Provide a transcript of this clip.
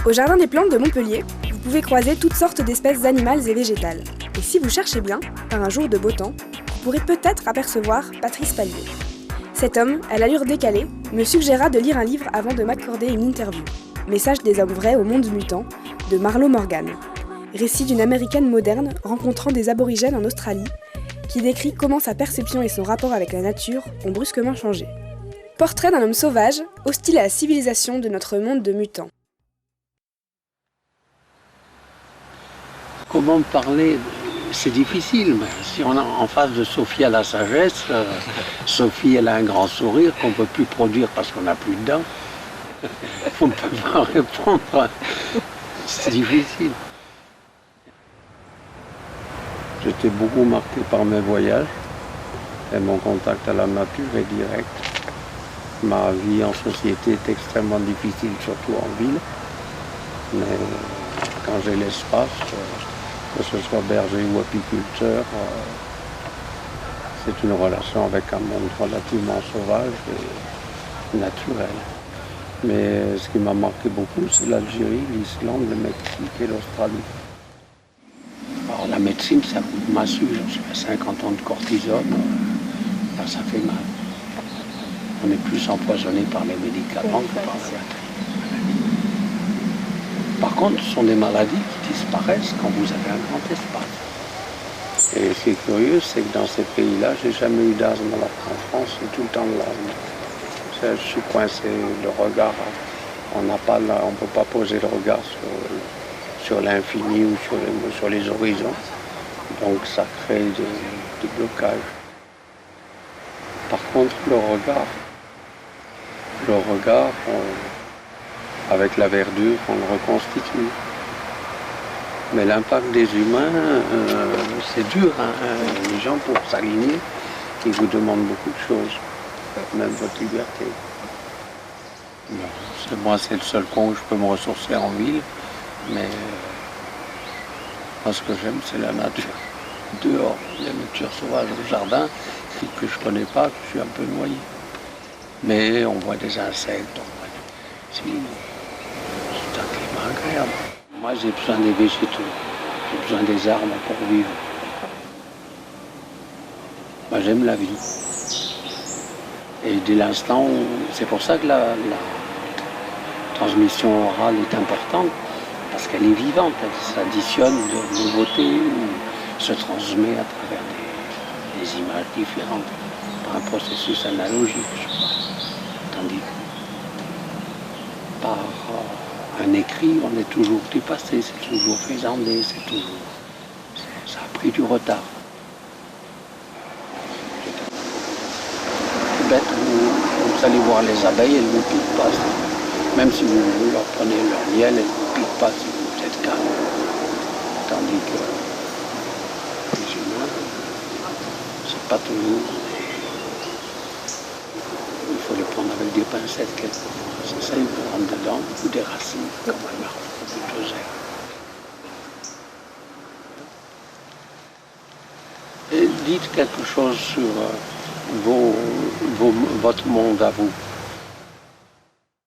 Au Jardin des Plantes de Montpellier, vous pouvez croiser toutes sortes d'espèces animales et végétales. Et si vous cherchez bien, par un jour de beau temps, vous pourrez peut-être apercevoir Patrice Pallier. Cet homme, à l'allure décalée, me suggéra de lire un livre avant de m'accorder une interview. Message des hommes vrais au monde mutant, de Marlo Morgan. Récit d'une américaine moderne rencontrant des aborigènes en Australie, qui décrit comment sa perception et son rapport avec la nature ont brusquement changé. Portrait d'un homme sauvage, hostile à la civilisation de notre monde de mutants. Comment parler? C'est difficile, mais si on a en face de Sophie à la sagesse, Sophie elle a un grand sourire qu'on ne peut plus produire parce qu'on n'a plus de dents. On ne peut pas répondre. C'est difficile. J'étais beaucoup marqué par mes voyages et mon contact à la nature est direct. Ma vie en société est extrêmement difficile, surtout en ville. Mais quand j'ai l'espace, que ce soit berger ou apiculteur, c'est une relation avec un monde relativement sauvage et naturel. Mais ce qui m'a marqué beaucoup, c'est l'Algérie, l'Islande, le Mexique et l'Australie. Alors la médecine, c'est un coup de massue. J'ai fait 50 ans de cortisone, ça fait mal. On est plus empoisonné par les médicaments que par la maladie. Par contre, ce sont des maladies qui disparaissent quand vous avez un grand espace. Et ce qui est curieux, c'est que dans ces pays-là, j'ai jamais eu d'asthme, alors qu'en France, c'est tout le temps de l'asthme. Je suis coincé, le regard, on ne peut pas poser le regard sur l'infini ou sur les horizons. Donc ça crée des blocages. Par contre, le regard, avec la verdure, on le reconstitue. Mais l'impact des humains, c'est dur. Les gens, pour s'aligner, ils vous demandent beaucoup de choses, même votre liberté. Moi, c'est le seul coin où je peux me ressourcer en ville, mais moi, ce que j'aime, c'est la nature. Dehors, la nature sauvage au jardin, que je ne connais pas, que je suis un peu noyé. Mais on voit des insectes, c'est un climat agréable. Moi, j'ai besoin des végétaux, j'ai besoin des arbres pour vivre. Moi, j'aime la vie. Et dès l'instant, c'est pour ça que la transmission orale est importante, parce qu'elle est vivante, elle s'additionne de nouveautés ou se transmet à travers des images différentes, par un processus analogique, je crois. Tandis que par un écrit, on est toujours dépassé, c'est toujours faisandé, ça a pris du retard. C'est bête, vous allez voir les abeilles, elles ne vous piquent pas. Même si vous leur prenez leur miel, elles ne vous piquent pas si vous êtes calme. Tandis que les humains, c'est pas toujours. Il faut les prendre avec des pincettes quelquefois. C'est ça, ils vous rentrent dedans, ou des racines, comme un arbre, ou deux herbes. Et dites quelque chose sur votre monde à vous.